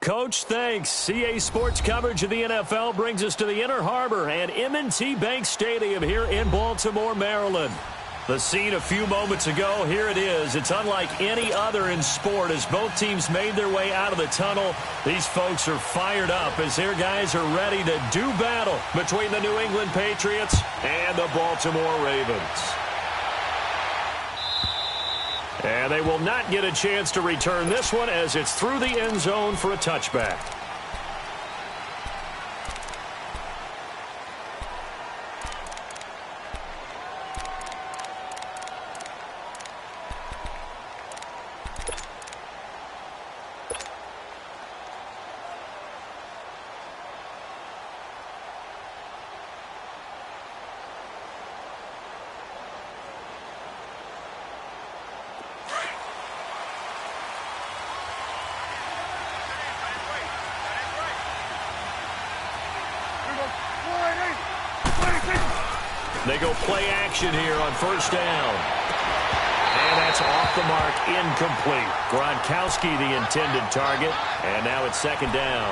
Coach, thanks. CA Sports coverage of the NFL brings us to the Inner Harbor and M&T Bank Stadium here in Baltimore, Maryland. The scene a few moments ago, here it is. It's unlike any other in sport as both teams made their way out of the tunnel. These folks are fired up as their guys are ready to do battle between the New England Patriots and the Baltimore Ravens. And they will not get a chance to return this one as it's through the end zone for a touchback. They go play action here on first down. And that's off the mark, incomplete. Gronkowski the intended target, and now it's second down.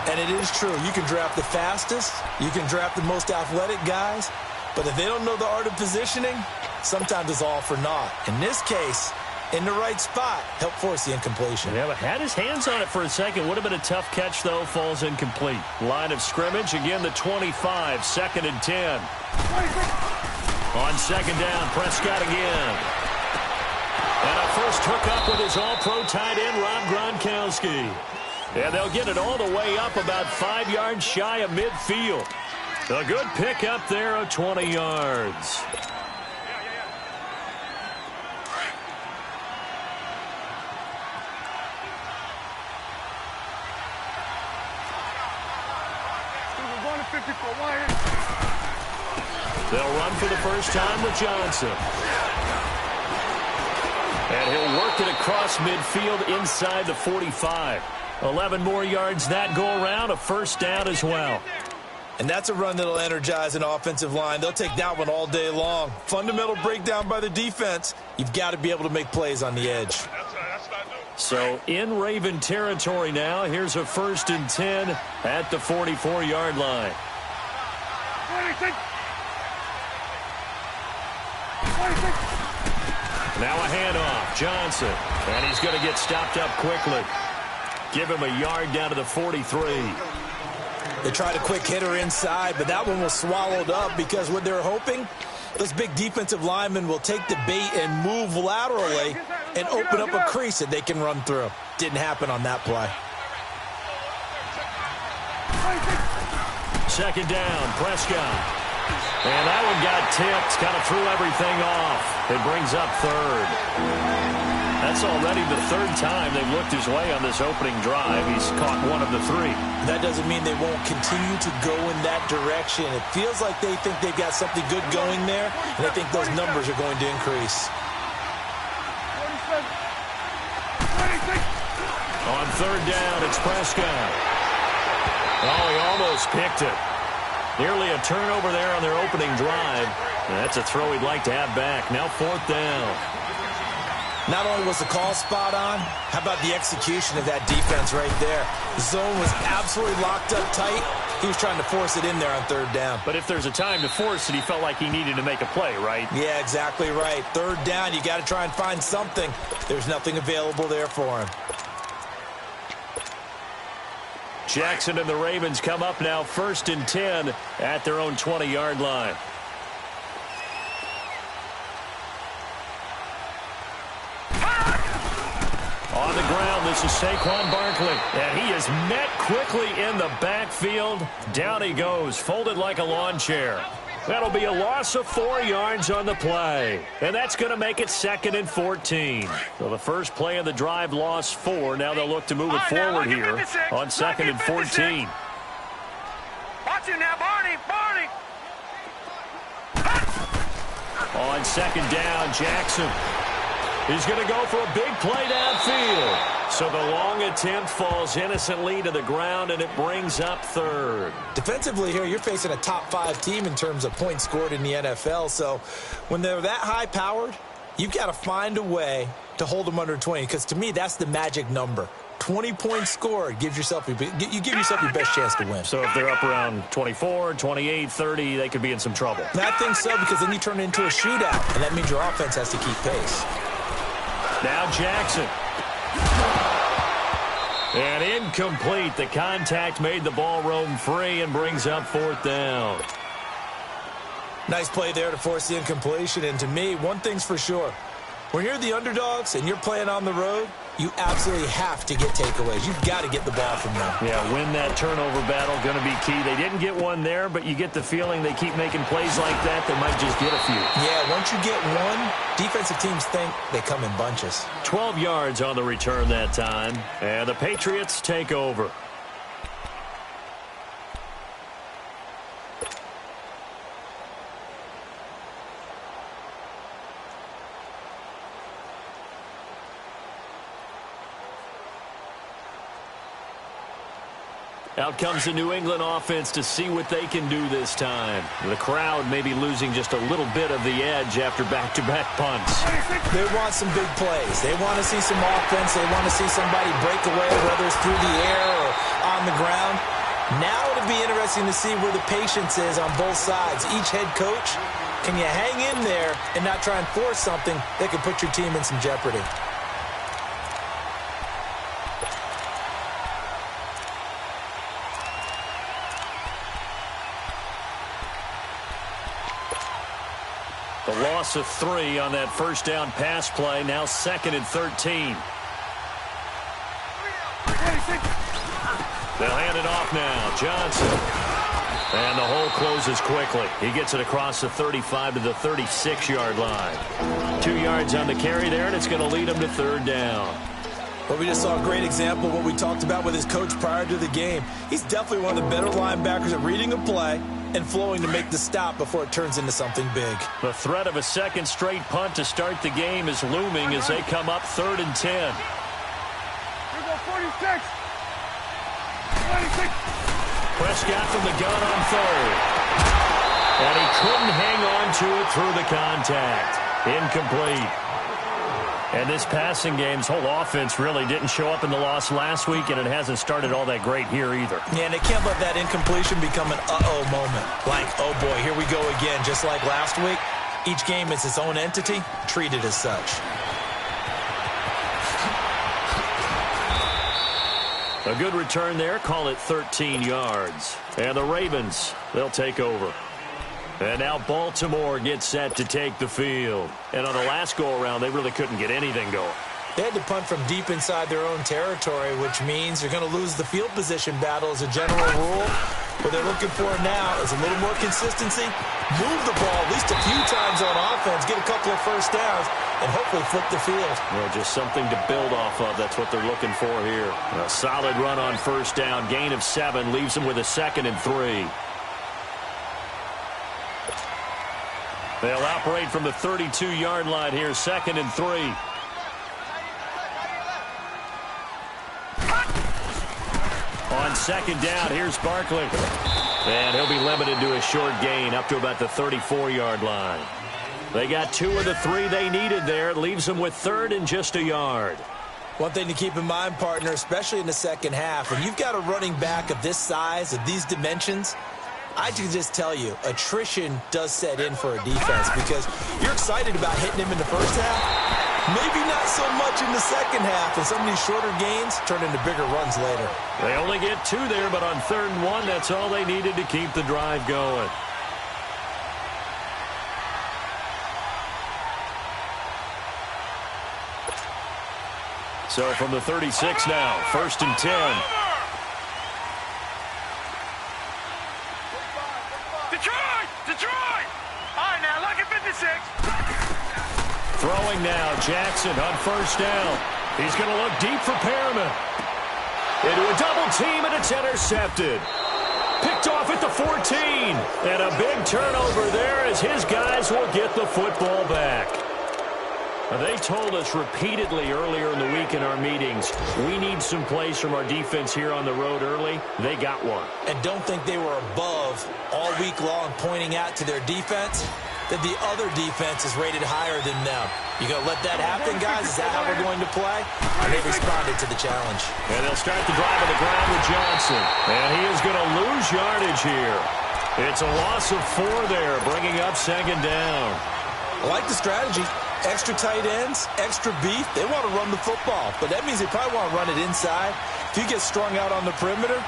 And it is true. You can draft the fastest, you can draft the most athletic guys, but if they don't know the art of positioning, sometimes it's all for naught. In this case, in the right spot, help force the incompletion. Yeah, but had his hands on it for a second. Would have been a tough catch, though. Falls incomplete. Line of scrimmage, again the 25, second and 10. On second down, Prescott again. And a first hookup with his all-pro tight end, Rob Gronkowski. And they'll get it all the way up about 5 yards shy of midfield. A good pickup there of 20 yards. They'll run for the first time with Johnson. And he'll work it across midfield inside the 45. 11 more yards that go around, a first down as well. And that's a run that'll energize an offensive line. They'll take that one all day long. Fundamental breakdown by the defense. You've got to be able to make plays on the edge. So in Raven territory now, here's a first and 10 at the 44-yard line. Now a handoff, Johnson, and he's going to get stopped up quickly. Give him a yard down to the 43. They tried a quick hitter inside, but that one was swallowed up because what they're hoping, those big defensive linemen will take the bait and move laterally and open up a crease that they can run through. Didn't happen on that play. Second down, Prescott. And that one got tipped, kind of threw everything off. It brings up third. That's already the third time they've looked his way on this opening drive. He's caught one of the three. That doesn't mean they won't continue to go in that direction. It feels like they think they've got something good going there, and I think those numbers are going to increase. On third down, it's Prescott. Oh, he almost picked it. Nearly a turnover there on their opening drive. That's a throw he'd like to have back. Now fourth down. Not only was the call spot on, how about the execution of that defense right there? The zone was absolutely locked up tight. He was trying to force it in there on third down. But if there's a time to force it, he felt like he needed to make a play, right? Yeah, exactly right. Third down, you got to try and find something. There's nothing available there for him. Jackson and the Ravens come up now first and 10 at their own 20-yard line. On the ground, this is Saquon Barkley. And he is met quickly in the backfield. Down he goes, folded like a lawn chair. That'll be a loss of 4 yards on the play. And that's going to make it second and 14. So the first play of the drive lost 4. Now they'll look to move it forward here on second and 14. Watch him now, Barney. On second down, Jackson. He's going to go for a big play downfield. So the long attempt falls innocently to the ground, and it brings up third. Defensively here, you're facing a top-5 team in terms of points scored in the NFL. So when they're that high-powered, you've got to find a way to hold them under 20, because to me, that's the magic number. 20-point score, you give yourself your best chance to win. So if they're up around 24, 28, 30, they could be in some trouble. And I think so, because then you turn it into a shootout, and that means your offense has to keep pace. Now Jackson. And incomplete. The contact made the ball roam free and brings up 4th down. Nice play there to force the incompletion. And to me, one thing's for sure. When you're the underdogs and you're playing on the road, you absolutely have to get takeaways. You've got to get the ball from them. Yeah, win that turnover battle, going to be key. They didn't get one there, but you get the feeling they keep making plays like that, they might just get a few. Yeah, once you get one, defensive teams think they come in bunches. 12 yards on the return that time, and the Patriots take over. Out comes the New England offense to see what they can do this time. The crowd may be losing just a little bit of the edge after back-to-back punts. They want some big plays. They want to see some offense. They want to see somebody break away, whether it's through the air or on the ground. Now it'll be interesting to see where the patience is on both sides. Each head coach, can you hang in there and not try and force something that could put your team in some jeopardy? The loss of 3 on that first down pass play. Now 2nd and 13. They'll hand it off now. Johnson. And the hole closes quickly. He gets it across the 35 to the 36-yard line. 2 yards on the carry there, and it's going to lead him to 3rd down. Well, we just saw a great example of what we talked about with his coach prior to the game. He's definitely one of the better linebackers at reading a play and flowing to make the stop before it turns into something big. The threat of a second straight punt to start the game is looming as they come up 3rd and 10. Here we go, 46. 26. Prescott from the gun on 3rd. And he couldn't hang on to it through the contact. Incomplete. And this passing game's whole offense really didn't show up in the loss last week, and it hasn't started all that great here either. Yeah, and they can't let that incompletion become an uh-oh moment. Like, oh boy, here we go again. Just like last week, each game is its own entity, treated as such. A good return there, call it 13 yards. And the Ravens, they'll take over. And now Baltimore gets set to take the field. And on the last go-around, they really couldn't get anything going. They had to punt from deep inside their own territory, which means you're going to lose the field position battle as a general rule. What they're looking for now is a little more consistency, move the ball at least a few times on offense, get a couple of first downs, and hopefully flip the field. Well, just something to build off of. That's what they're looking for here. A solid run on first down, gain of 7, leaves them with a 2nd and 3. They'll operate from the 32-yard line here, 2nd and 3. On 2nd down, here's Barkley. And he'll be limited to a short gain up to about the 34-yard line. They got 2 of the 3 they needed there. It leaves them with 3rd and just a yard. One thing to keep in mind, partner, especially in the second half, when you've got a running back of this size, of these dimensions, I can just tell you, attrition does set in for a defense because you're excited about hitting him in the first half. Maybe not so much in the second half, and some of these shorter gains turn into bigger runs later. They only get 2 there, but on 3rd and 1, that's all they needed to keep the drive going. So from the 36 now, 1st and 10. Detroit! All right, now, look at 56. Throwing now, Jackson on first down. He's going to look deep for Perriman. Into a double team, and it's intercepted. Picked off at the 14. And a big turnover there as his guys will get the football back. They told us repeatedly earlier in the week in our meetings, we need some plays from our defense here on the road early. They got one. And don't think they were above all week long pointing out to their defense. that the other defense is rated higher than them. You going to let that happen, guys? Is that how we're going to play? And they responded to the challenge. And they'll start the drive on the ground with Johnson. And he is going to lose yardage here. It's a loss of 4 there, bringing up second down. I like the strategy. Extra tight ends, extra beef. They want to run the football, but that means they probably want to run it inside. If you get strung out on the perimeter,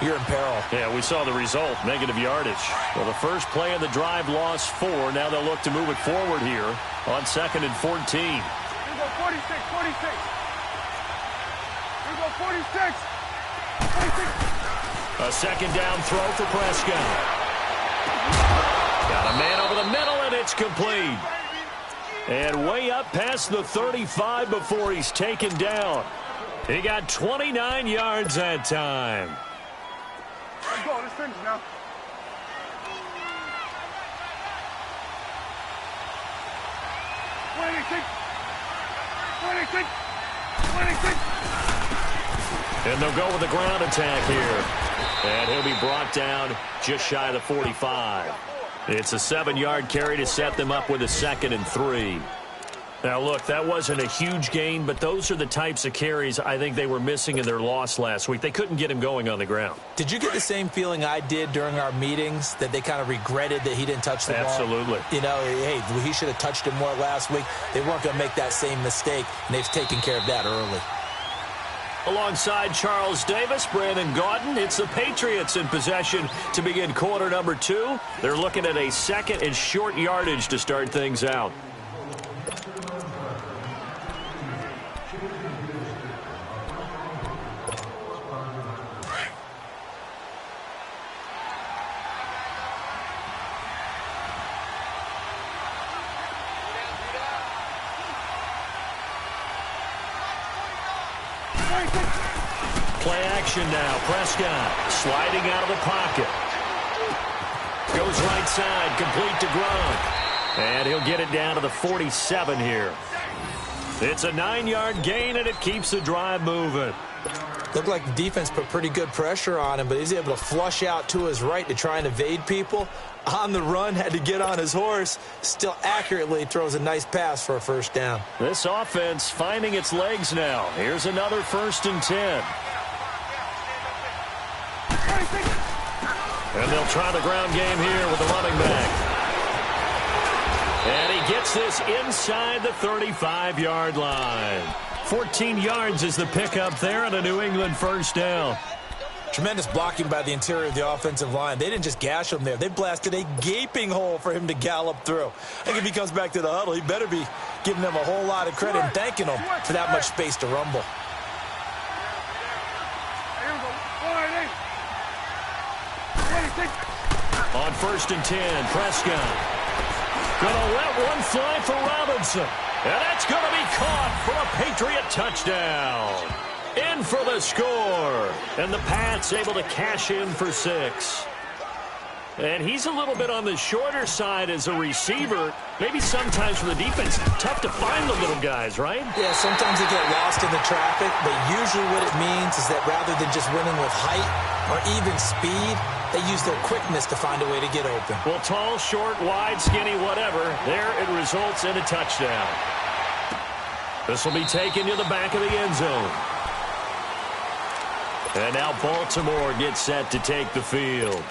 you're in peril. Yeah, we saw the result, negative yardage. Well, the first play of the drive lost 4. Now they'll look to move it forward here on 2nd and 14. Here we go 46, 46. Here we go 46. 46. A second down throw for Prescott. Got a man over the middle, and it's complete. And way up past the 35 before he's taken down. He got 29 yards that time. Let's go. Let's finish now. And they'll go with the ground attack here. And he'll be brought down just shy of the 45. It's a 7-yard carry to set them up with a 2nd and 3. Now, look, that wasn't a huge gain, but those are the types of carries I think they were missing in their loss last week. They couldn't get him going on the ground. Did you get the same feeling I did during our meetings, that they kind of regretted that he didn't touch the ball? Absolutely. You know, hey, he should have touched it more last week. They weren't going to make that same mistake, and they've taken care of that early. Alongside Charles Davis, Brandon Gaudin, it's the Patriots in possession to begin quarter number 2. They're looking at a 2nd and short yardage to start things out. Play action now. Prescott sliding out of the pocket. Goes right side, complete to Gronk. And he'll get it down to the 47 here. It's a 9-yard gain, and it keeps the drive moving. Looked like the defense put pretty good pressure on him, but he's able to flush out to his right to try and evade people. On the run, had to get on his horse. Still accurately throws a nice pass for a first down. This offense finding its legs now. Here's another 1st and 10. And they'll try the ground game here with the running back. And he gets this inside the 35-yard line. 14 yards is the pickup there and a New England first down. Tremendous blocking by the interior of the offensive line. They didn't just gash him there. They blasted a gaping hole for him to gallop through. I think if he comes back to the huddle, he better be giving them a whole lot of credit and thanking them for that much space to rumble. On 1st and 10, Prescott. Gonna let one fly for Robinson. And that's gonna be caught for a Patriot touchdown. In for the score. And the Pats able to cash in for 6. And he's a little bit on the shorter side as a receiver. Maybe sometimes for the defense, tough to find the little guys, right? Yeah, sometimes they get lost in the traffic, but usually what it means is that rather than just winning with height or even speed, they use their quickness to find a way to get open. Well, tall, short, wide, skinny, whatever, there it results in a touchdown. This will be taken to the back of the end zone. And now Baltimore gets set to take the field.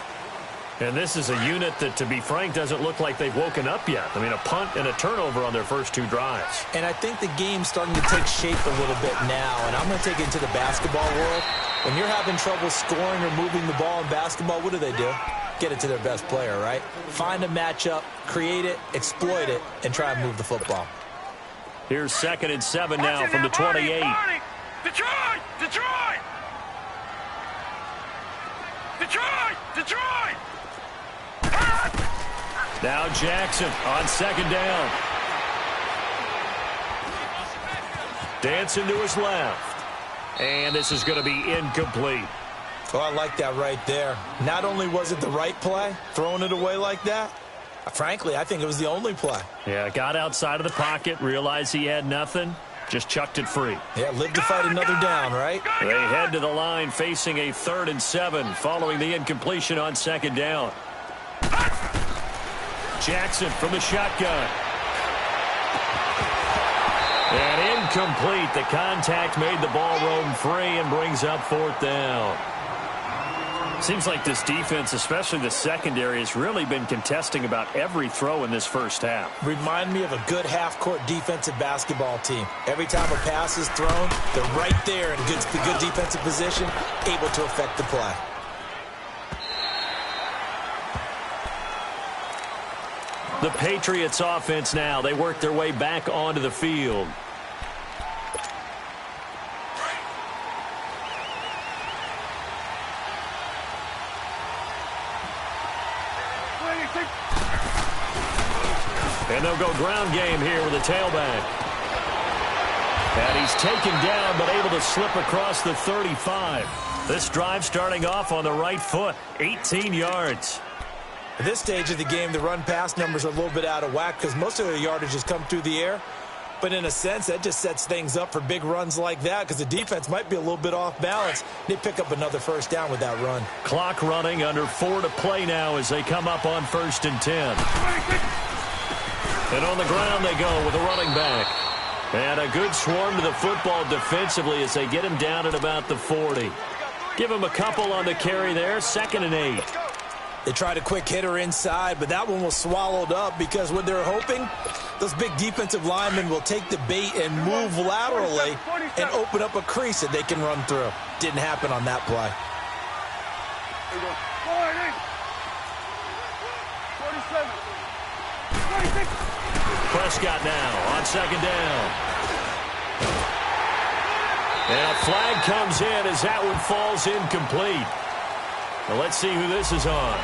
And this is a unit that, to be frank, doesn't look like they've woken up yet. I mean, a punt and a turnover on their first 2 drives. And I think the game's starting to take shape a little bit now. And I'm going to take it into the basketball world. When you're having trouble scoring or moving the ball in basketball, what do? Get it to their best player, right? Find a matchup, create it, exploit it, and try and move the football. Here's 2nd and 7 now from the 28. Detroit! Detroit! Detroit! Detroit! Now Jackson on 2nd down. Dancing to his left. And this is going to be incomplete. Oh, I like that right there. Not only was it the right play, throwing it away like that, frankly, I think it was the only play. Yeah, got outside of the pocket, realized he had nothing, just chucked it free. Yeah, lived to fight another down, right? They head to the line facing a 3rd and 7 following the incompletion on 2nd down. Jackson from the shotgun. And incomplete. The contact made the ball roam free and brings up 4th down. Seems like this defense, especially the secondary, has really been contesting about every throw in this first half. Remind me of a good half-court defensive basketball team. Every time a pass is thrown, they're right there in good defensive position, able to affect the play. The Patriots offense now. They work their way back onto the field. And they'll go ground game here with a tailback. And he's taken down but able to slip across the 35. This drive starting off on the right foot, 18 yards. At this stage of the game, the run-pass numbers are a little bit out of whack because most of the yardage has come through the air. But in a sense, that just sets things up for big runs like that because the defense might be a little bit off balance. They pick up another first down with that run. Clock running, under 4 to play now as they come up on 1st and 10. And on the ground they go with a running back. And a good swarm to the football defensively as they get him down at about the 40. Give him a couple on the carry there, 2nd and 8. They tried a quick hitter inside, but that one was swallowed up because what they're hoping, those big defensive linemen will take the bait and move laterally and open up a crease that they can run through. Didn't happen on that play. 47. 26. Prescott now on 2nd down. And a flag comes in as that one falls incomplete. Well, let's see who this is on.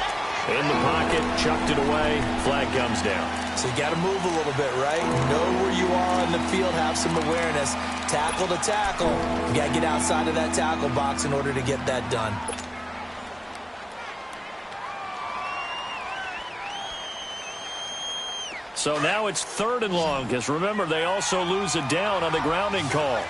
In the pocket, chucked it away, flag comes down. So you got to move a little bit, right? Know where you are on the field, have some awareness. Tackle to tackle. You got to get outside of that tackle box in order to get that done. So now it's 3rd and long, because remember, they also lose a down on the grounding call.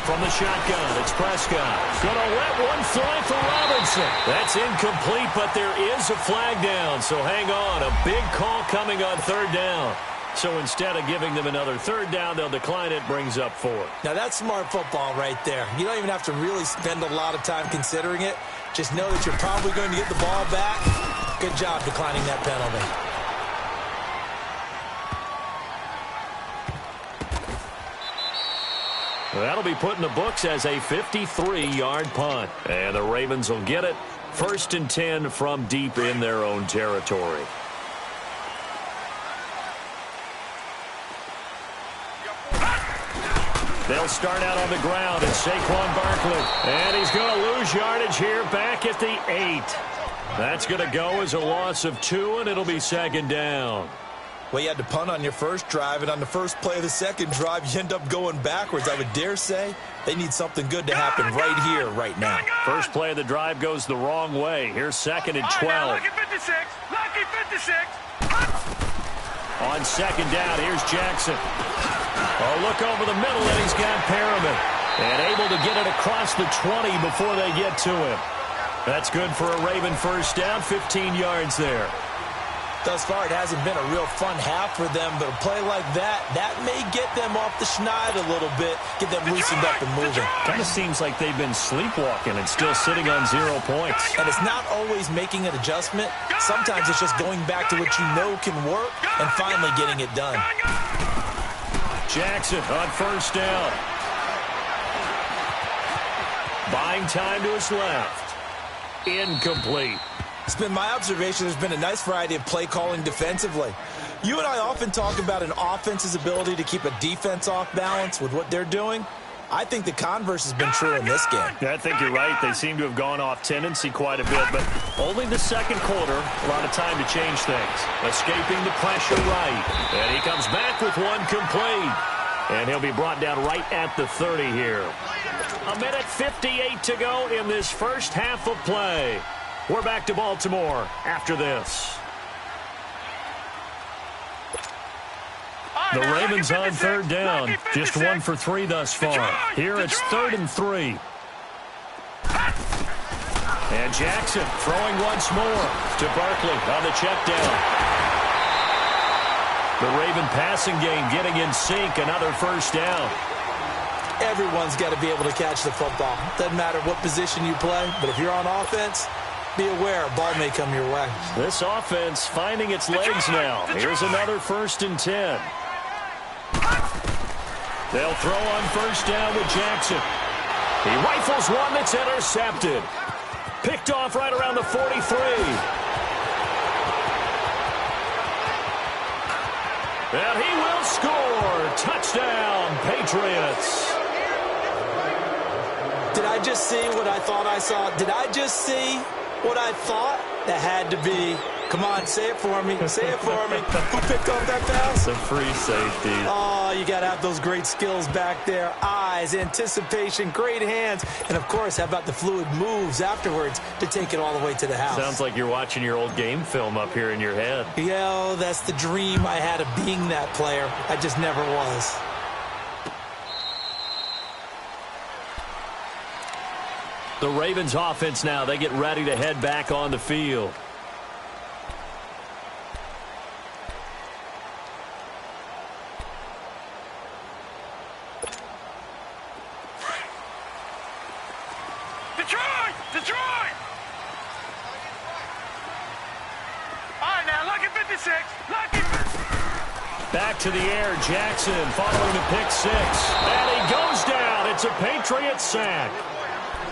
From the shotgun, it's Prescott. Gonna let one fly for Robinson. That's incomplete, but there is a flag down, so hang on. A big call coming on 3rd down. So instead of giving them another 3rd down, they'll decline it, brings up 4. Now that's smart football right there. You don't even have to really spend a lot of time considering it. Just know that you're probably going to get the ball back. Good job declining that penalty. That'll be put in the books as a 53-yard punt. And the Ravens will get it. 1st and 10 from deep in their own territory. They'll start out on the ground. It's Saquon Barkley. And he's going to lose yardage here back at the 8. That's going to go as a loss of 2, and it'll be 2nd down. Well, you had to punt on your first drive, and on the first play of the second drive, you end up going backwards. I would dare say they need something good to happen right here, right now. First play of the drive goes the wrong way. Here's 2nd and 12. Lucky 56. Lucky 56. On 2nd down, here's Jackson. Oh, look over the middle, and he's got Perriman. And able to get it across the 20 before they get to him. That's good for a Raven first down, 15 yards there. Thus far, it hasn't been a real fun half for them, but a play like that may get them off the schneid a little bit, get them loosened up and moving. Kind of seems like they've been sleepwalking and still sitting on 0 points. And it's not always making an adjustment. Sometimes it's just going back to what you know can work and finally getting it done. Jackson on first down. Buying time to his left. Incomplete. It's been my observation there's been a nice variety of play calling defensively. You and I often talk about an offense's ability to keep a defense off balance with what they're doing. I think the converse has been true in this game. Yeah, I think you're right. They seem to have gone off tendency quite a bit, but only the second quarter, a lot of time to change things. Escaping the pressure right. And he comes back with one complete. And he'll be brought down right at the 30 here. 1:58 to go in this first half of play. We're back to Baltimore after this. The Ravens on third down. Just 1 for 3 thus far. Here it's 3rd and 3. And Jackson throwing once more to Barkley on the check down. The Raven passing game getting in sync. Another first down. Everyone's got to be able to catch the football. Doesn't matter what position you play, but if you're on offense, be aware, a ball may come your way. This offense finding its legs now. Here's another 1st and 10. They'll throw on first down with Jackson. He rifles one that's intercepted. Picked off right around the 43. And he will score. Touchdown, Patriots. Did I just see what I thought I saw? Did I just see what I thought? That had to be. Come on, say it for me. Say it for me. Who picked up that pass? The free safety. Oh, you got to have those great skills back there. Eyes, anticipation, great hands. And, of course, how about the fluid moves afterwards to take it all the way to the house? Sounds like you're watching your old game film up here in your head. Yeah, that's the dream I had of being that player. I just never was. The Ravens offense now, they get ready to head back on the field. Detroit! Detroit! All right, now, lucky 56. Lucky 56. Back to the air, Jackson following the pick 6. And he goes down. It's a Patriot sack.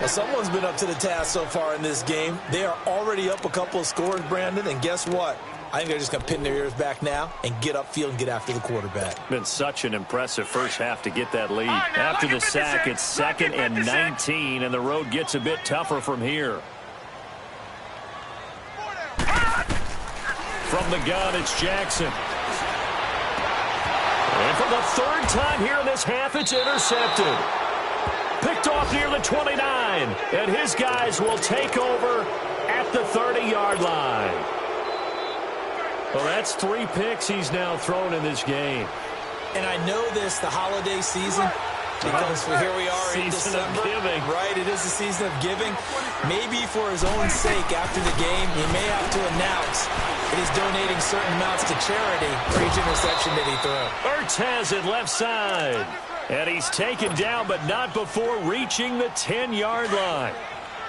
Well, someone's been up to the task so far in this game. They are already up a couple of scores, Brandon, and guess what? I think they're just going to pin their ears back now and get upfield and get after the quarterback. Been such an impressive first half to get that lead. After the sack, it's 2nd and 19, and the road gets a bit tougher from here. From the gun, it's Jackson. And for the 3rd time here in this half, it's intercepted. Picked off near the 29, and his guys will take over at the 30-yard line. Well, that's 3 picks he's now thrown in this game. And I know this, the holiday season, because here we are in December. Season of giving. Right, it is the season of giving. Maybe for his own sake after the game, he may have to announce that he's donating certain amounts to charity for each interception that he threw. Ertz has it left side. And he's taken down, but not before reaching the 10-yard line.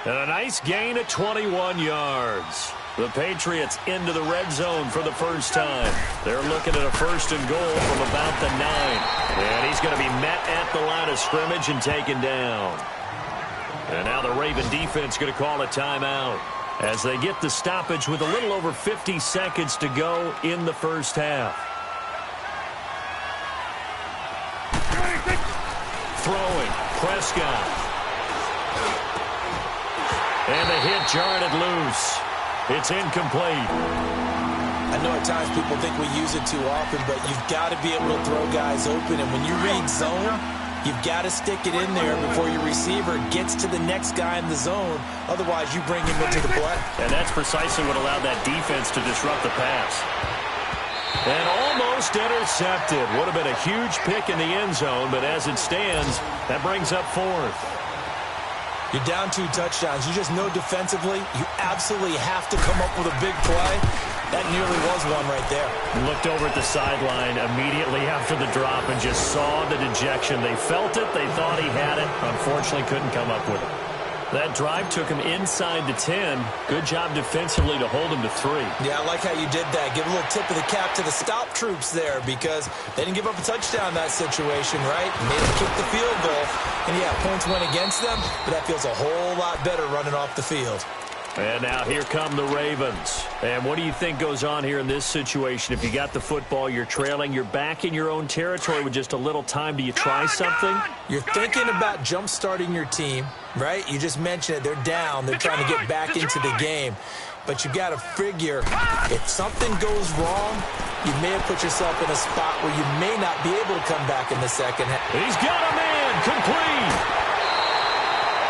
And a nice gain at 21 yards. The Patriots into the red zone for the first time. They're looking at a 1st and goal from about the 9. And he's going to be met at the line of scrimmage and taken down. And now the Raven defense going to call a timeout as they get the stoppage with a little over 50 seconds to go in the first half. Throwing, Prescott. And the hit jarred it loose. It's incomplete. I know at times people think we use it too often, but you've got to be able to throw guys open. And when you read zone, you've got to stick it in there before your receiver gets to the next guy in the zone. Otherwise, you bring him into the play. And that's precisely what allowed that defense to disrupt the pass. And almost intercepted. Would have been a huge pick in the end zone, but as it stands, that brings up 4th. You're down 2 touchdowns. You just know defensively you absolutely have to come up with a big play. That nearly was one right there. Looked over at the sideline immediately after the drop and just saw the dejection. They felt it. They thought he had it. Unfortunately, couldn't come up with it. That drive took him inside the 10. Good job defensively to hold him to 3. Yeah, I like how you did that. Give a little tip of the cap to the stop troops there because they didn't give up a touchdown in that situation, right? Made them kick the field goal. And, yeah, points went against them, but that feels a whole lot better running off the field. And now here come the Ravens. And what do you think goes on here in this situation? If you got the football, you're trailing, you're back in your own territory with just a little time. Do you try something? You're thinking about jump-starting your team, right? You just mentioned it. They're down. They're trying to get back into the game. But you got to figure if something goes wrong, you may have put yourself in a spot where you may not be able to come back in the second half. He's got a man. Complete.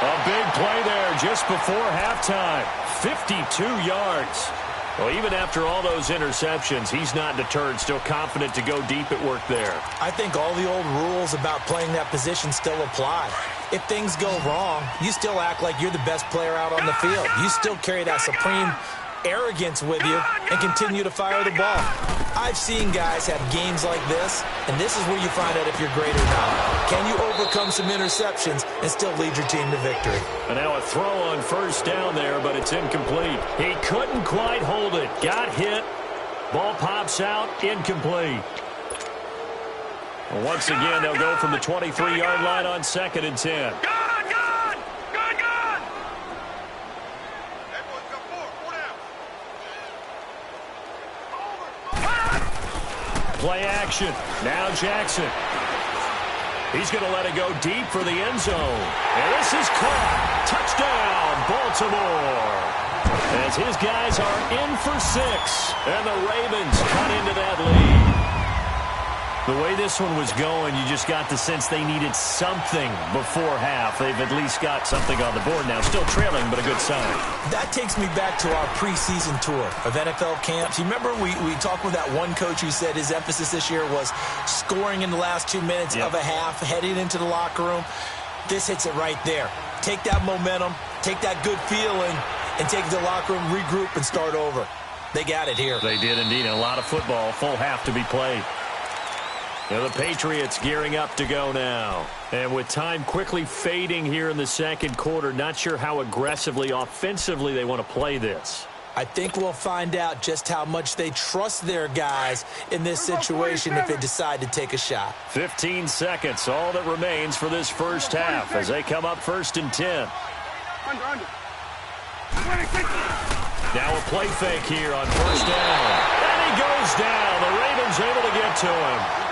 A big play there just before halftime. 52 yards. Well, even after all those interceptions, he's not deterred, still confident to go deep at work there. I think all the old rules about playing that position still apply. If things go wrong, you still act like you're the best player out on the field. You still carry that supreme arrogance with you and continue to fire the ball. I've seen guys have games like this, and this is where you find out if you're great or not. Can you overcome some interceptions and still lead your team to victory? And now a throw on first down there, but it's incomplete. He couldn't quite hold it. Got hit. Ball pops out. Incomplete. Well, once again, they'll go from the 23-yard line on 2nd and 10. Play action. Now Jackson. He's going to let it go deep for the end zone. And this is caught. Touchdown, Baltimore. As his guys are in for 6. And the Ravens cut into that lead. The way this one was going, you just got the sense they needed something before half. They've at least got something on the board now. Still trailing, but a good sign. That takes me back to our preseason tour of NFL camps. You remember we talked with that one coach who said his emphasis this year was scoring in the last 2 minutes of a half, heading into the locker room. This hits it right there. Take that momentum, take that good feeling, and take it to the locker room, regroup, and start over. They got it here. They did indeed. A lot of football, full half to be played. Now the Patriots gearing up to go now. And with time quickly fading here in the second quarter, not sure how aggressively, offensively they want to play this. I think we'll find out just how much they trust their guys in this situation if they decide to take a shot. 15 seconds, all that remains for this first half as they come up 1st and 10. Now a play fake here on first down. And he goes down. The Ravens able to get to him.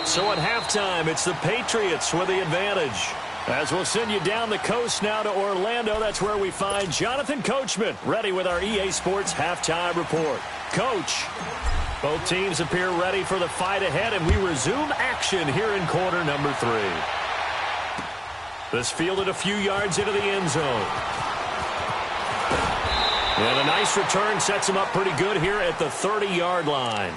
So at halftime, it's the Patriots with the advantage. As we'll send you down the coast now to Orlando, that's where we find Jonathan Coachman, ready with our EA Sports halftime report. Coach, both teams appear ready for the fight ahead, and we resume action here in quarter number 3. This fielded a few yards into the end zone. And a nice return sets him up pretty good here at the 30-yard line.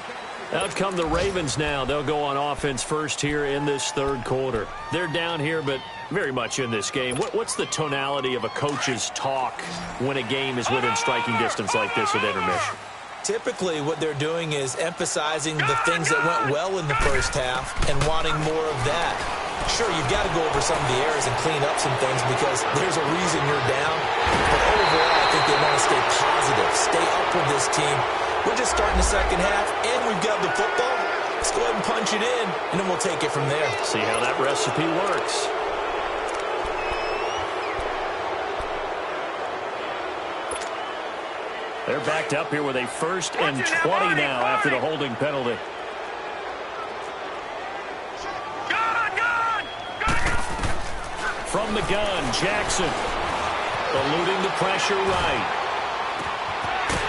Out come the Ravens now. They'll go on offense first here in this third quarter. They're down here, but very much in this game. What's the tonality of a coach's talk when a game is within striking distance like this at intermission? Typically, what they're doing is emphasizing the things that went well in the first half and wanting more of that. Sure, you've got to go over some of the errors and clean up some things because there's a reason you're down. But overall, I think they want to stay positive, stay up with this team. We're just starting the second half, and we've got the football. Let's go ahead and punch it in, and then we'll take it from there. See how that recipe works. They're backed up here with a 1st and 20 now after the holding penalty. From the gun, Jackson eluding the pressure right.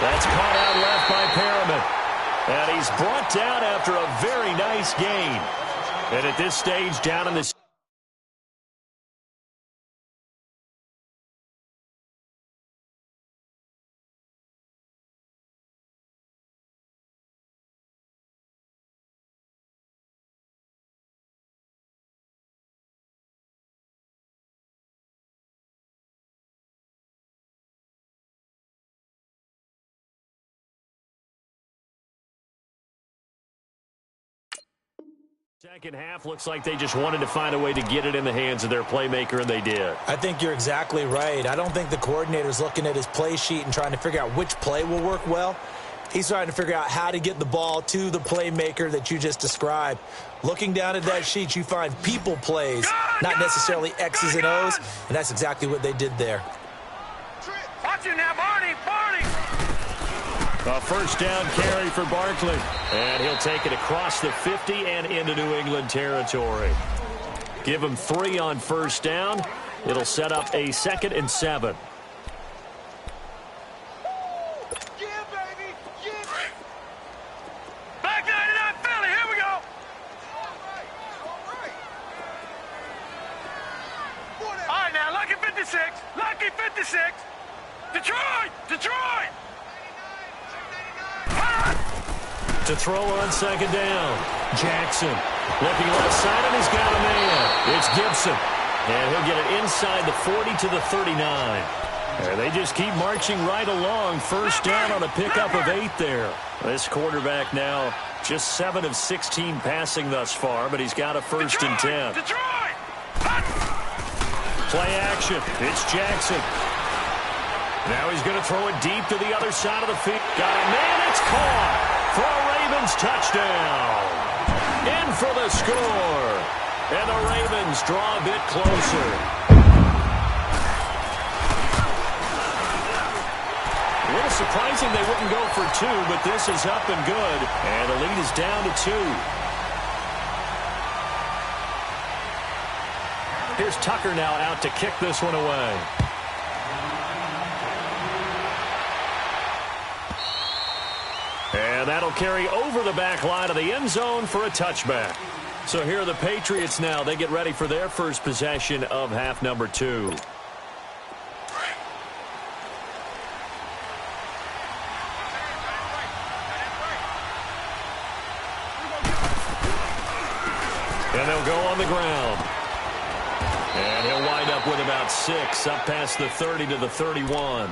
That's caught out left by Perriman. And he's brought down after a very nice gain. And at this stage, down in the... Second half looks like they just wanted to find a way to get it in the hands of their playmaker, and they did. I think you're exactly right. I don't think the coordinator's looking at his play sheet and trying to figure out which play will work well. He's trying to figure out how to get the ball to the playmaker that you just described. Looking down at that sheet, you find people plays, not necessarily X's and O's, and that's exactly what they did there. Watch it now, Barney! A first down carry for Barkley. And he'll take it across the 50 and into New England territory. Give him 3 on first down. It'll set up a 2nd and 7. 56. Detroit! Detroit! To throw on second down. Jackson looking left side, and he's got a man. It's Gibson. And he'll get it inside the 40 to the 39. And they just keep marching right along. First down on a pickup of 8 there. This quarterback now just 7 of 16 passing thus far, but he's got a first and 10. Detroit! Play action. It's Jackson. Now he's going to throw it deep to the other side of the field. Got a man. It's caught. For a Ravens touchdown. In for the score. And the Ravens draw a bit closer. A little surprising they wouldn't go for 2, but this is up and good. And the lead is down to 2. Here's Tucker now out to kick this one away. And that'll carry over the back line of the end zone for a touchback. So here are the Patriots now. They get ready for their first possession of half number 2. And they'll go on the ground. And he'll wind up with about 6 up past the 30 to the 31.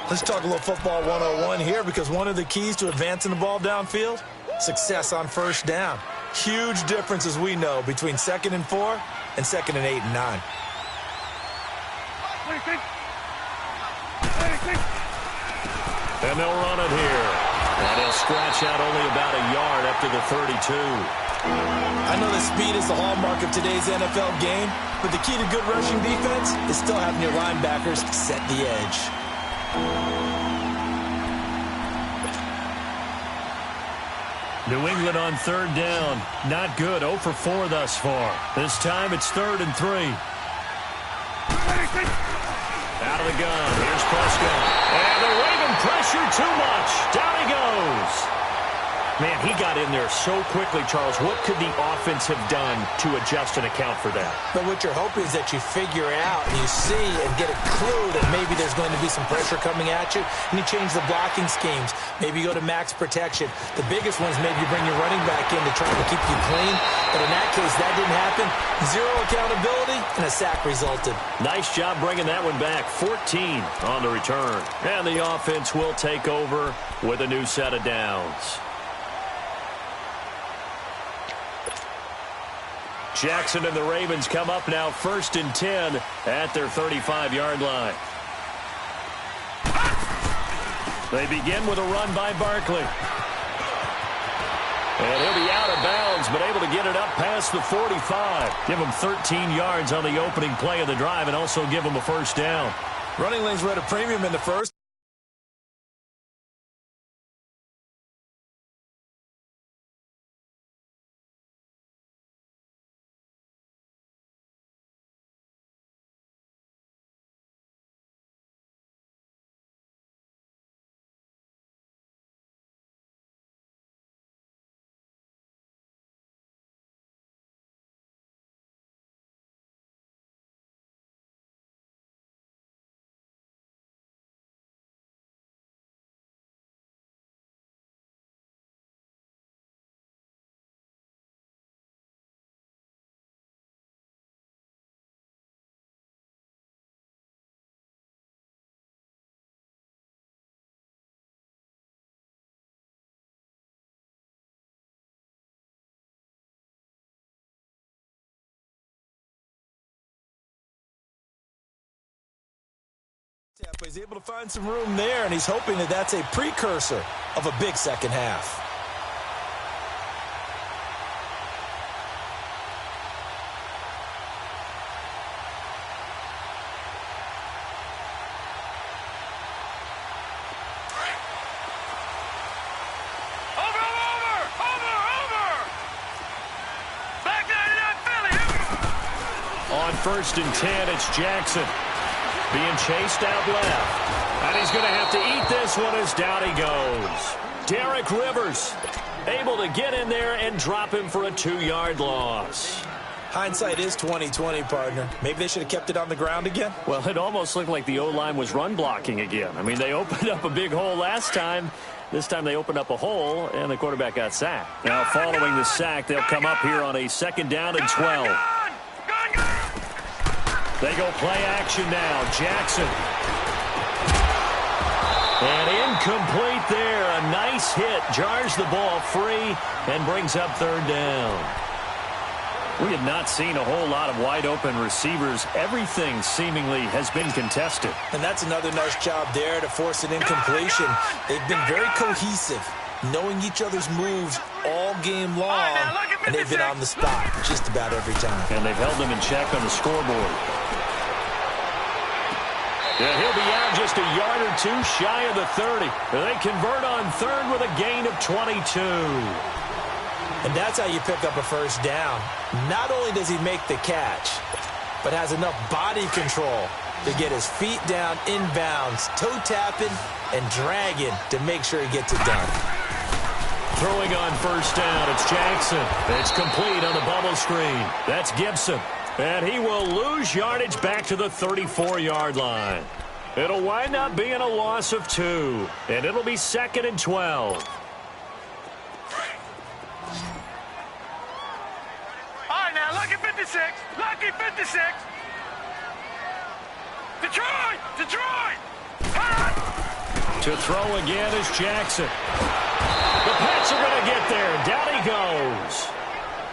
Let's talk a little football 101 here, because one of the keys to advancing the ball downfield, success on first down. Huge difference, as we know, between 2nd and 4 and 2nd and 8 and 9. And they'll run it here. And he'll scratch out only about a yard up to the 32. I know that speed is the hallmark of today's NFL game, but the key to good rushing defense is still having your linebackers set the edge. New England on third down. Not good. 0 for 4 thus far. This time it's 3rd and 3. Out of the gun. Here's Prescott. And the Raven pressure too much. Down he goes. Man, he got in there so quickly, Charles. What could the offense have done to adjust and account for that? But what you're hoping is that you figure out and you see and get a clue that maybe there's going to be some pressure coming at you, and you change the blocking schemes. Maybe you go to max protection. The biggest one is maybe you bring your running back in to try to keep you clean. But in that case, that didn't happen. 0 accountability, and a sack resulted. Nice job bringing that one back. 14 on the return. And the offense will take over with a new set of downs. Jackson and the Ravens come up now 1st and 10 at their 35-yard line. They begin with a run by Barkley. And he'll be out of bounds, but able to get it up past the 45. Give him 13 yards on the opening play of the drive and also give him a first down. Running lanes were at a premium in the first. He's able to find some room there, and he's hoping that that's a precursor of a big second half. On 1st and 10, it's Jackson. Being chased out left. And he's going to have to eat this one as down he goes. Derek Rivers able to get in there and drop him for a 2-yard loss. Hindsight is 20/20, partner. Maybe they should have kept it on the ground again. Well, it almost looked like the O-line was run blocking again. I mean, they opened up a big hole last time. This time they opened up a hole, and the quarterback got sacked. Now, following the sack, they'll come up here on a 2nd down and 12. They go play action now. Jackson. And incomplete there. A nice hit. Jars the ball free and brings up 3rd down. We have not seen a whole lot of wide-open receivers. Everything seemingly has been contested. And that's another nice job there to force an incompletion. They've been very cohesive, knowing each other's moves all game long, and they've been on the spot just about every time. And they've held them in check on the scoreboard. Yeah, he'll be out just a yard or two shy of the 30. They convert on 3rd with a gain of 22. And that's how you pick up a 1st down. Not only does he make the catch, but has enough body control to get his feet down inbounds, toe tapping and dragging to make sure he gets it done. Throwing on 1st down, it's Jackson. It's complete on the bubble screen. That's Gibson. And he will lose yardage back to the 34-yard line. It'll wind up being a loss of 2. And it'll be 2nd and 12. Lucky 56! Lucky 56! Detroit! Detroit! To throw again is Jackson. The Pats are going to get there. Down he goes.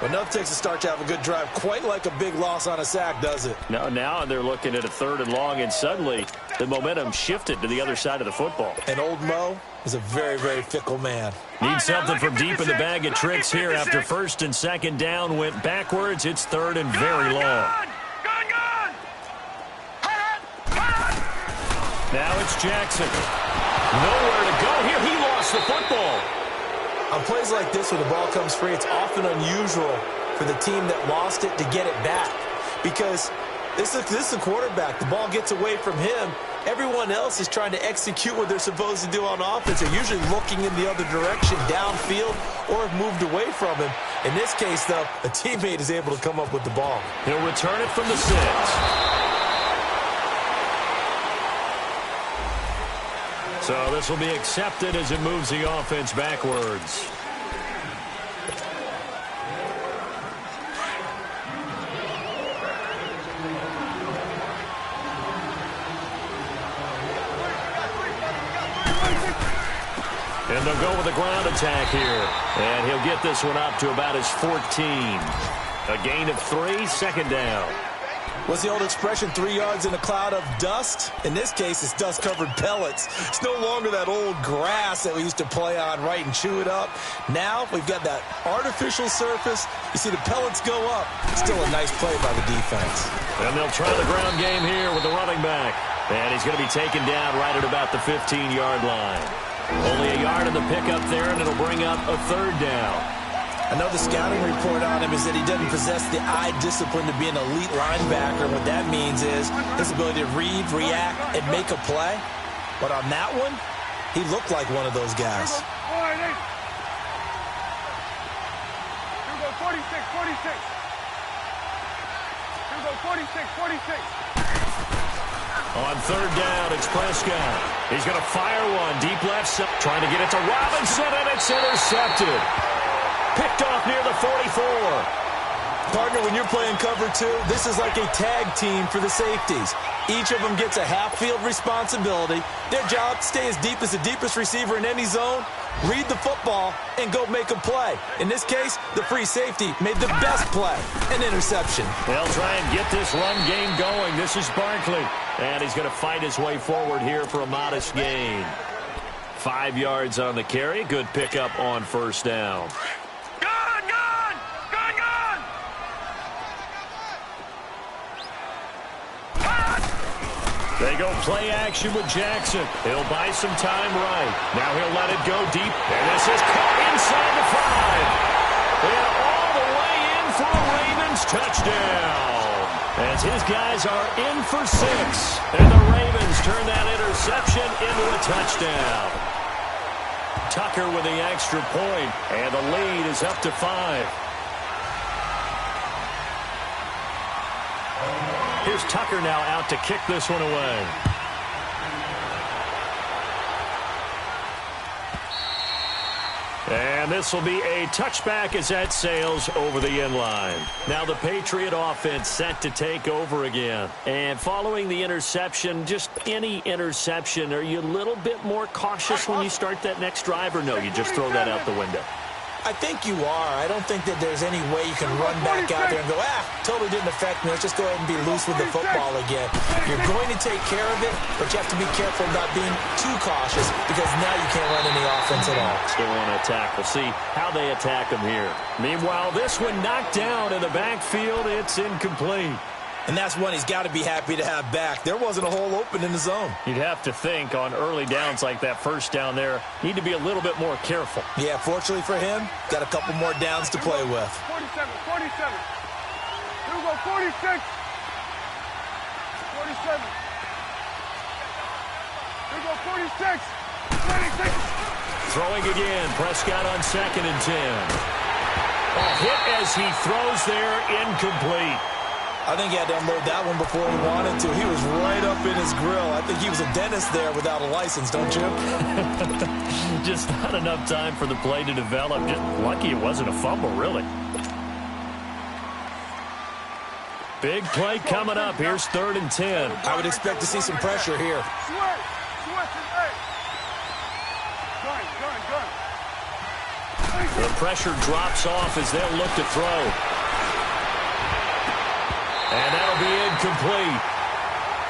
Well, enough takes a start to have a good drive. Quite like a big loss on a sack, does it? Now they're looking at a 3rd and long, and suddenly the momentum shifted to the other side of the football. And old Mo is a very, very fickle man. Need something from deep in the bag of tricks here after 1st and 2nd down went backwards. It's 3rd and very long. Now it's Jackson. Nowhere to go here. He lost the football. On plays like this where the ball comes free, it's often unusual for the team that lost it to get it back. Because this is a quarterback. The ball gets away from him. Everyone else is trying to execute what they're supposed to do on offense. They're usually looking in the other direction, downfield, or have moved away from him. In this case, though, a teammate is able to come up with the ball. He'll return it from the 6. So this will be accepted as it moves the offense backwards. And they'll go with a ground attack here. And he'll get this one up to about his 14. A gain of 3, 2nd down. What's the old expression, 3 yards in a cloud of dust? In this case, it's dust-covered pellets. It's no longer that old grass that we used to play on, right, and chew it up. Now we've got that artificial surface. You see the pellets go up. Still a nice play by the defense. And they'll try the ground game here with the running back. And he's going to be taken down right at about the 15-yard line. Only a yard in the pickup there, and it'll bring up a 3rd down. I know the scouting report on him is that he doesn't possess the eye discipline to be an elite linebacker. What that means is his ability to read, react, and make a play. But on that one, he looked like one of those guys. Here we go, 46, 46. Here we go, 46, 46. On 3rd down, it's Prescott. He's going to fire one deep left side, trying to get it to Robinson, and it's intercepted. Picked off near the 44. Partner, when you're playing cover 2, this is like a tag team for the safeties. Each of them gets a half-field responsibility. Their job, stay as deep as the deepest receiver in any zone, read the football, and go make a play. In this case, the free safety made the best play, an interception. They'll try and get this run game going. This is Barkley, and he's going to fight his way forward here for a modest gain. 5 yards on the carry. Good pickup on 1st down. They go play action with Jackson. He'll buy some time right. Now he'll let it go deep. And this is caught inside the 5. And all the way in for a Ravens touchdown. As his guys are in for 6. And the Ravens turn that interception into a touchdown. Tucker with the extra point. And the lead is up to 5. Here's Tucker now out to kick this one away. And this will be a touchback as that sails over the end line. Now the Patriot offense set to take over again. And following the interception, just any interception, are you a little bit more cautious when you start that next drive, or no, you just throw that out the window? I think you are. I don't think that there's any way you can run back out there and go, totally didn't affect me. Let's just go ahead and be loose with the football again. You're going to take care of it, but you have to be careful not being too cautious because now you can't run any offense at all. Still want to attack. We'll see how they attack them here. Meanwhile, this one knocked down in the backfield. It's incomplete. And that's one he's got to be happy to have back. There wasn't a hole open in the zone. You'd have to think on early downs like that first down there, need to be a little bit more careful. Yeah, fortunately for him, got a couple more downs to play with. 47. Here we go, 46. 47. Here we go, 46. 26. Throwing again. Prescott on 2nd and 10. A hit as he throws there, incomplete. I think he had to unload that one before he wanted to. He was right up in his grill. I think he was a dentist there without a license, don't you? Just not enough time for the play to develop. Just lucky it wasn't a fumble, really. Big play coming up. Here's 3rd and 10. I would expect to see some pressure here. The pressure drops off as they'll look to throw. And that'll be incomplete.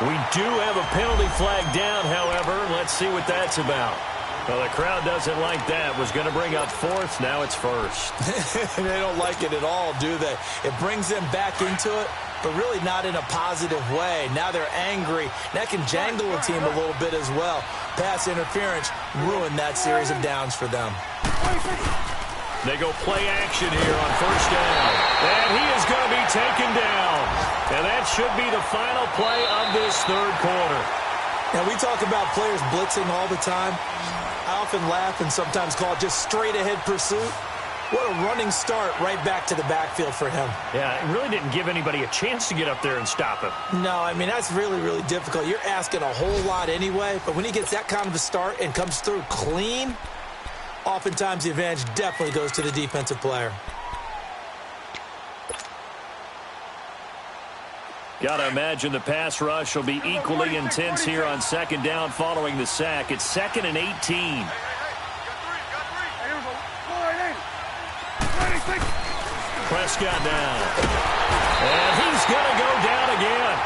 We do have a penalty flag down, however. Let's see what that's about. Well, the crowd doesn't like that. Was going to bring up 4th. Now it's 1st. They don't like it at all, do they? It brings them back into it, but really not in a positive way. Now they're angry. That can jangle a team a little bit as well. Pass interference ruined that series of downs for them. They go play action here on 1st down. And he is going to be taken down. And that should be the final play of this 3rd quarter. Now, we talk about players blitzing all the time. I often laugh and sometimes call it just straight-ahead pursuit. What a running start right back to the backfield for him. Yeah, it really didn't give anybody a chance to get up there and stop him. No, I mean, that's really, really difficult. You're asking a whole lot anyway, but when he gets that kind of a start and comes through clean, oftentimes the advantage definitely goes to the defensive player. Got to imagine the pass rush will be equally intense here on 2nd down following the sack. It's 2nd and 18. Prescott down. And he's going to go down again.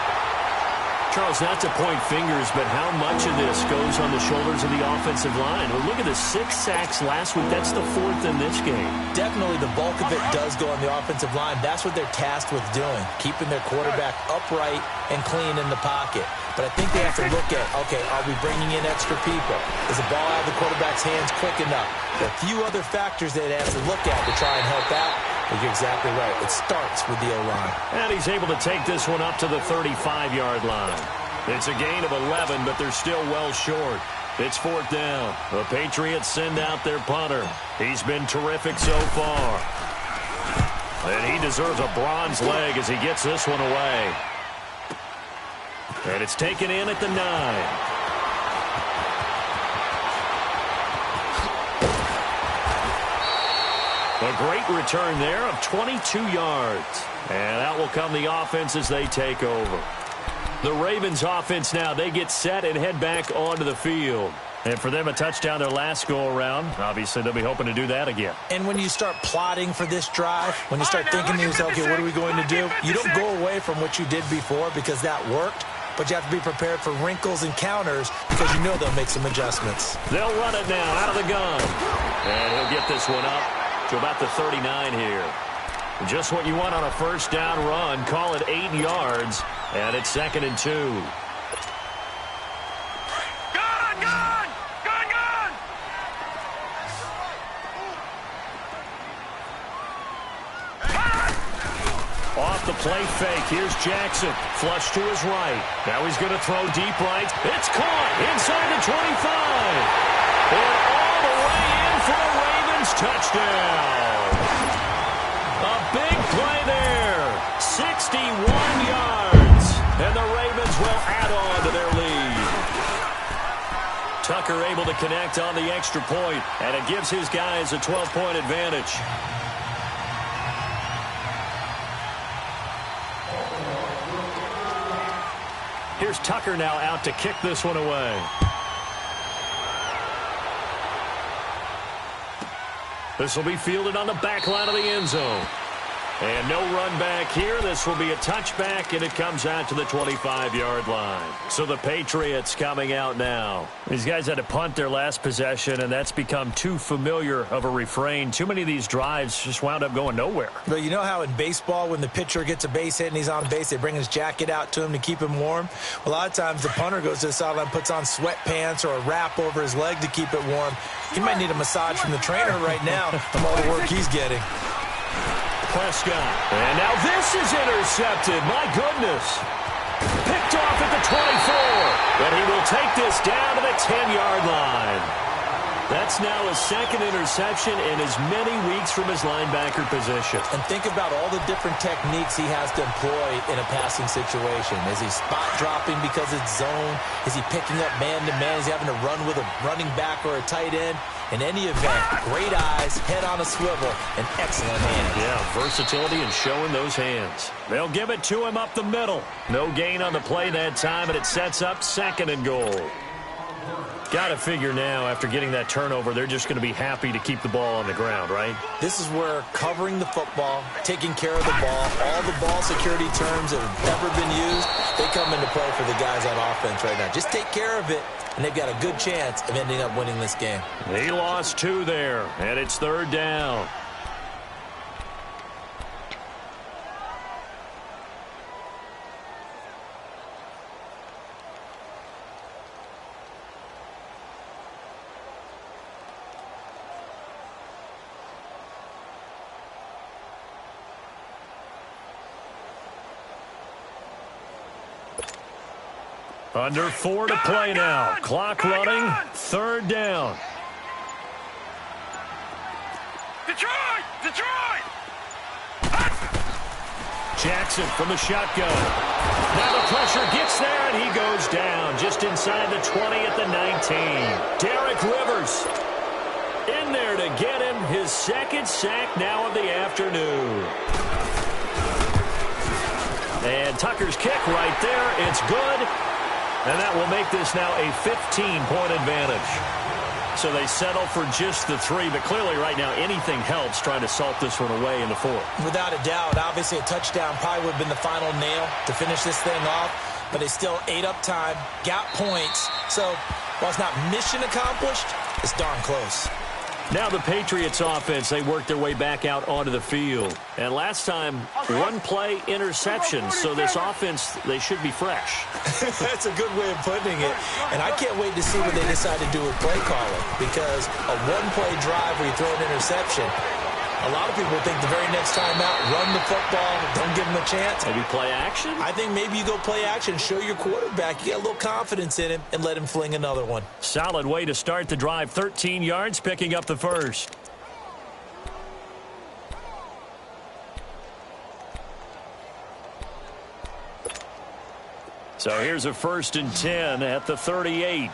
Charles, not to point fingers, but how much of this goes on the shoulders of the offensive line? Well, look at the 6 sacks last week. That's the 4th in this game. Definitely the bulk of it does go on the offensive line. That's what they're tasked with doing, keeping their quarterback upright and clean in the pocket. But I think they have to look at, okay, are we bringing in extra people? Is the ball out of the quarterback's hands quick enough? There are a few other factors they'd have to look at to try and help out. But you're exactly right. It starts with the O-line. And he's able to take this one up to the 35-yard line. It's a gain of 11, but they're still well short. It's 4th down. The Patriots send out their punter. He's been terrific so far. And he deserves a bronze leg as he gets this one away. And it's taken in at the 9. A great return there of 22 yards. And out will come the offense as they take over. The Ravens offense now, they get set and head back onto the field. And for them, a touchdown their last go-around. Obviously, they'll be hoping to do that again. And when you start plotting for this drive, when you start thinking to yourself, okay, what are we going to do? You don't go away from what you did before because that worked. But you have to be prepared for wrinkles and counters because you know they'll make some adjustments. They'll run it now out of the gun. And he'll get this one up to about the 39 here. Just what you want on a 1st down run. Call it 8 yards. And it's 2nd and 2. Off the play fake. Here's Jackson. Flush to his right. Now he's going to throw deep right. It's caught inside the 25. And all the way in for a Ravens touchdown. A big play there. 61 yards. And Tucker able to connect on the extra point, and it gives his guys a 12-point advantage. Here's Tucker now out to kick this one away. This will be fielded on the back line of the end zone. And no run back here. This will be a touchback, and it comes out to the 25-yard line. So the Patriots coming out now. These guys had to punt their last possession, and that's become too familiar of a refrain. Too many of these drives just wound up going nowhere. But you know how in baseball, when the pitcher gets a base hit and he's on base, they bring his jacket out to him to keep him warm? A lot of times the punter goes to the sideline, puts on sweatpants or a wrap over his leg to keep it warm. He might need a massage from the trainer right now from all the work he's getting. Prescott. And now this is intercepted. My goodness. Picked off at the 24. But he will take this down to the 10-yard line. That's now his second interception in as many weeks from his linebacker position. And think about all the different techniques he has to employ in a passing situation. Is he spot dropping because it's zone? Is he picking up man-to-man? Is he having to run with a running back or a tight end? In any event, great eyes, head on a swivel, and excellent hands. Yeah, versatility and showing those hands. They'll give it to him up the middle. No gain on the play that time, and it sets up 2nd and goal. Got to figure now, after getting that turnover, they're just going to be happy to keep the ball on the ground, right? This is where covering the football, taking care of the ball, all the ball security terms that have ever been used, they come into play for the guys on offense right now. Just take care of it, and they've got a good chance of ending up winning this game. He lost 2 there, and it's 3rd down. Under 4 to play now. Clock running. 3rd down. Detroit! Detroit! Jackson from the shotgun. Now the pressure gets there, and he goes down just inside the 20 at the 19. Derek Rivers in there to get him his 2nd sack now of the afternoon. And Tucker's kick right there. It's good. And that will make this now a 15-point advantage. So they settle for just the 3, but clearly right now anything helps trying to salt this one away in the 4th. Without a doubt, obviously a touchdown probably would have been the final nail to finish this thing off, but they still ate up time, got points. So while it's not mission accomplished, it's darn close. Now the Patriots offense, they work their way back out onto the field. And last time, 1-play interception. So this offense, they should be fresh. That's a good way of putting it. And I can't wait to see what they decide to do with play calling. Because a 1-play drive where you throw an interception, a lot of people think the very next time out, run the football, don't give them a chance. Maybe play action? I think maybe you go play action, show your quarterback, you get a little confidence in him, and let him fling another one. Solid way to start the drive. 13 yards, picking up the first. So here's a 1st and 10 at the 38.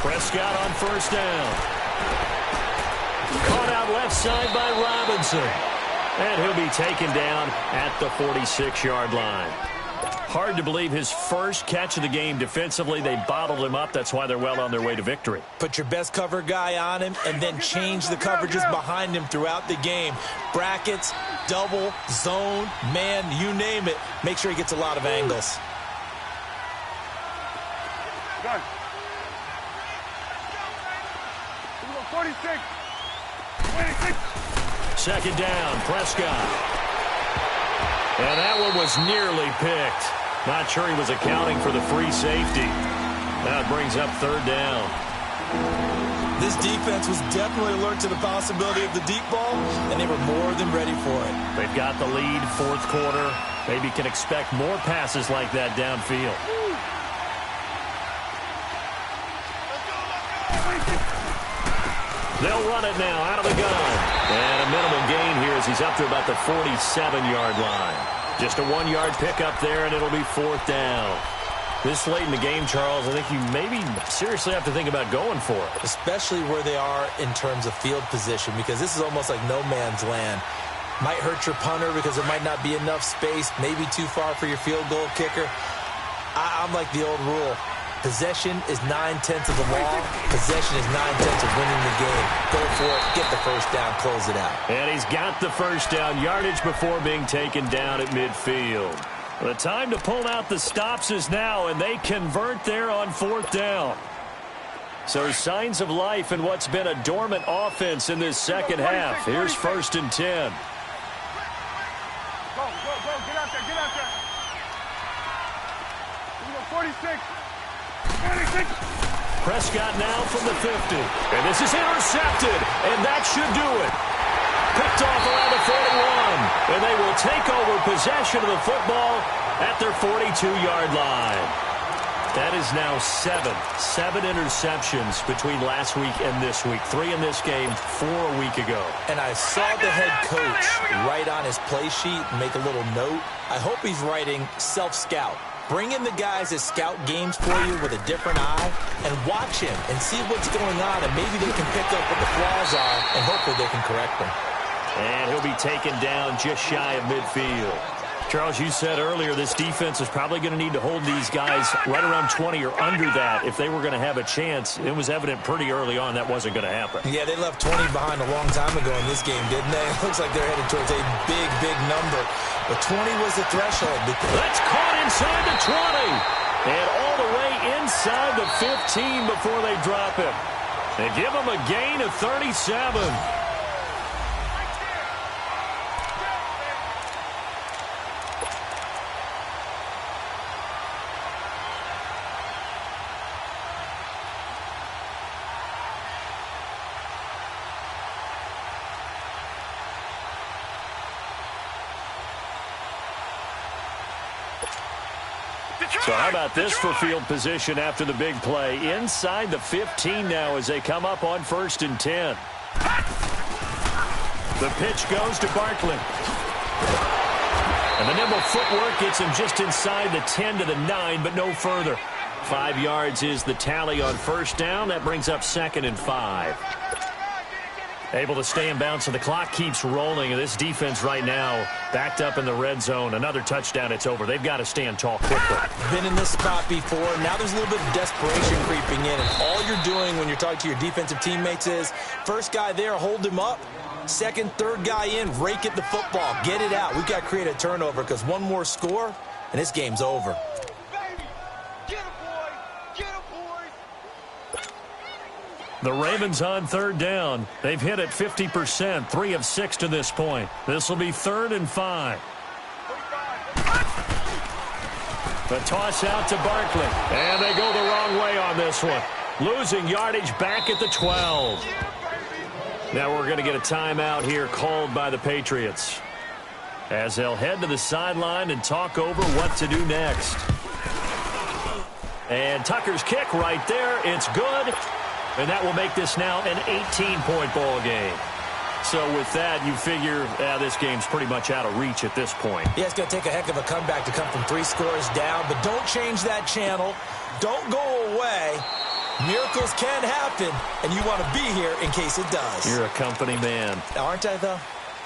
Prescott on 1st down. Caught out left side by Robinson. And he'll be taken down at the 46-yard line. Hard to believe his first catch of the game defensively. They bottled him up. That's why they're well on their way to victory. Put your best cover guy on him and then change the coverages behind him throughout the game. Brackets, double, zone, man, you name it. Make sure he gets a lot of angles. Good. 46. 26. 2nd down, Prescott. And that one was nearly picked. Not sure he was accounting for the free safety. That brings up 3rd down. This defense was definitely alert to the possibility of the deep ball, and they were more than ready for it. They've got the lead, 4th quarter. Maybe can expect more passes like that downfield. They'll run it now out of the gun. And a minimal gain here as he's up to about the 47-yard line. Just a 1-yard pickup there, and it'll be 4th down. This late in the game, Charles, I think you maybe seriously have to think about going for it. Especially where they are in terms of field position, because this is almost like no man's land. Might hurt your punter because there might not be enough space, maybe too far for your field goal kicker. I'm like the old rule. Possession is 9/10 of the law. Possession is 9/10 of winning the game. Go for it. Get the first down. Close it out. And he's got the first down yardage before being taken down at midfield. The time to pull out the stops is now, and they convert there on 4th down. So signs of life in what's been a dormant offense in this second half. Here's 1st and 10. Go, get out there, get out there. We go 46. 46. Prescott now from the 50. And this is intercepted, and that should do it. Picked off around the 41, and they will take over possession of the football at their 42-yard line. That is now 7 interceptions between last week and this week. 3 in this game, 4 a week ago. And I saw the head coach write on his play sheet and make a little note. I hope he's writing self-scout. Bring in the guys that scout games for you with a different eye and watch him and see what's going on, and maybe they can pick up what the flaws are, and hopefully they can correct them. And he'll be taken down just shy of midfield. Charles, you said earlier this defense is probably going to need to hold these guys right around 20 or under that if they were going to have a chance. It was evident pretty early on that wasn't going to happen. Yeah, they left 20 behind a long time ago in this game, didn't they? It looks like they're headed towards a big number. But 20 was the threshold. That's caught inside the 20. And all the way inside the 15 before they drop it. They give him a gain of 37. So how about this for field position after the big play? Inside the 15 now as they come up on 1st and 10. The pitch goes to Barkley. And the nimble footwork gets him just inside the 10 to the 9, but no further. 5 yards is the tally on 1st down. That brings up 2nd and 5. Able to stay in bounds, so the clock keeps rolling. And this defense right now backed up in the red zone. Another touchdown, it's over. They've got to stand tall quickly. Been in this spot before. Now there's a little bit of desperation creeping in. And all you're doing when you're talking to your defensive teammates is, first guy there, hold him up. Second, third guy in, rake at the football. Get it out. We've got to create a turnover because one more score, and this game's over. The Ravens on 3rd down. They've hit it 50%, 3 of 6 to this point. This will be 3rd and 5. The toss out to Barkley. And they go the wrong way on this one. Losing yardage back at the 12. Now we're going to get a timeout here called by the Patriots, as they'll head to the sideline and talk over what to do next. And Tucker's kick right there. It's good. And that will make this now an 18-point ball game. So with that, you figure this game's pretty much out of reach at this point. Yeah, it's going to take a heck of a comeback to come from 3 scores down. But don't change that channel. Don't go away. Miracles can happen, and you want to be here in case it does. You're a company man. Aren't I, though?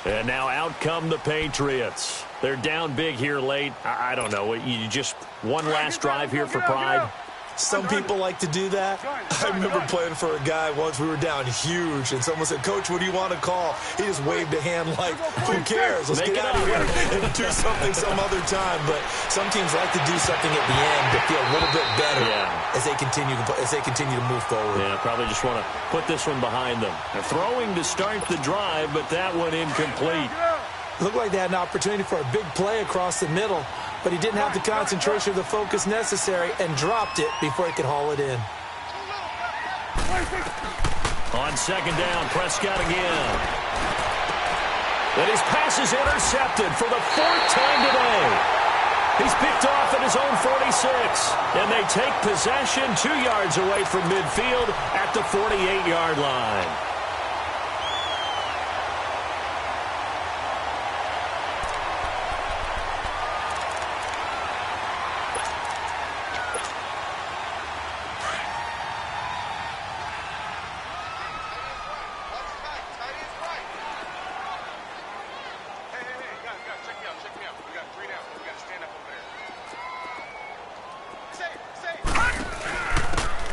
And now out come the Patriots. They're down big here late. I don't know. You just one last drive here for pride. Some people like to do that. I remember playing for a guy once. We were down huge, and someone said, "Coach, what do you want to call?" He just waved a hand like, "Who cares? Let's get out of here and do something some other time." But some teams like to do something at the end to feel a little bit better as they continue to move forward. Yeah, probably just want to put this one behind them. They're throwing to start the drive, but that one incomplete. Looked like they had an opportunity for a big play across the middle, but he didn't have the concentration or the focus necessary and dropped it before he could haul it in. On 2nd down, Prescott again. And his pass is intercepted for the 4th time today. He's picked off at his own 46, and they take possession 2 yards away from midfield at the 48-yard line.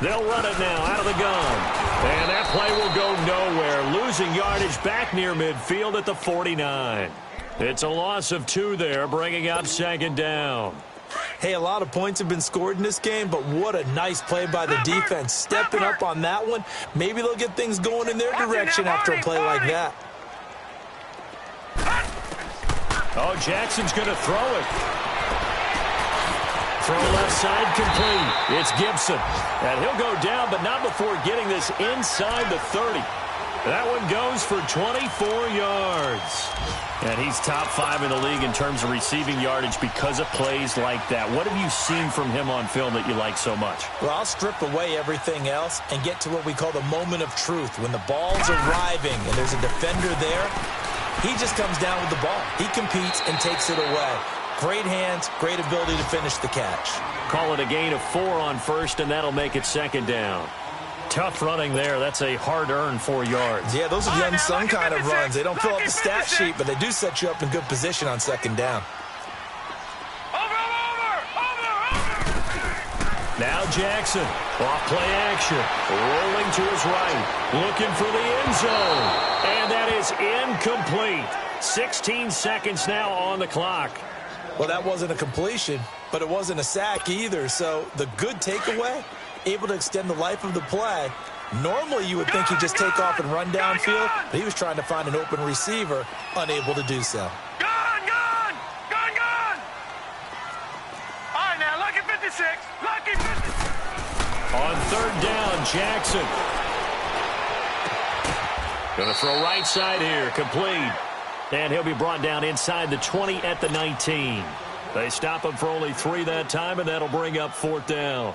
They'll run it now out of the gun. And that play will go nowhere, losing yardage back near midfield at the 49. It's a loss of 2 there, bringing up second down. Hey, a lot of points have been scored in this game, but what a nice play by the defense. Stepping up on that one, maybe they'll get things going in their direction after a play like that. Oh, Jackson's going to throw it. Throw left side complete. It's Gibson. And he'll go down, but not before getting this inside the 30. That one goes for 24 yards. And he's top 5 in the league in terms of receiving yardage because of plays like that. What have you seen from him on film that you like so much? Well, I'll strip away everything else and get to what we call the moment of truth. When the ball's arriving and there's a defender there, he just comes down with the ball. He competes and takes it away. Great hands, great ability to finish the catch. Call it a gain of 4 on first, and that'll make it second down. Tough running there. That's a hard-earned 4 yards. Yeah, those are the unsung kind of runs. They don't fill up the stat sheet, but they do set you up in good position on second down. Now Jackson, off play action, rolling to his right, looking for the end zone, and that is incomplete. 16 seconds now on the clock. Well, that wasn't a completion, but it wasn't a sack either, so the good takeaway, able to extend the life of the play. Normally, you would think he'd just take off and run downfield, but he was trying to find an open receiver, unable to do so. Gone! All right, now, lucky 56. Lucky 56. On third down, Jackson. Going to throw right side here, complete. And he'll be brought down inside the 20 at the 19. They stop him for only 3 that time, and that'll bring up fourth down.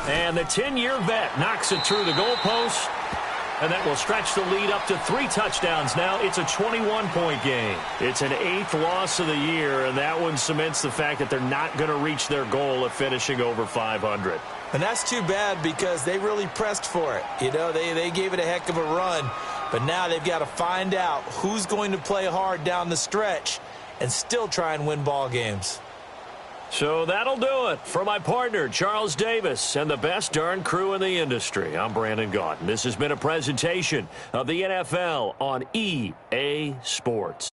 And the 10-year vet knocks it through the goalpost, and that will stretch the lead up to 3 touchdowns. Now it's a 21-point game. It's an 8th loss of the year, and that one cements the fact that they're not going to reach their goal of finishing over 500. And that's too bad because they really pressed for it. You know, they gave it a heck of a run, but now they've got to find out who's going to play hard down the stretch and still try and win ball games. So that'll do it. For my partner, Charles Davis, and the best darn crew in the industry, I'm Brandon Gaudin. This has been a presentation of the NFL on EA Sports.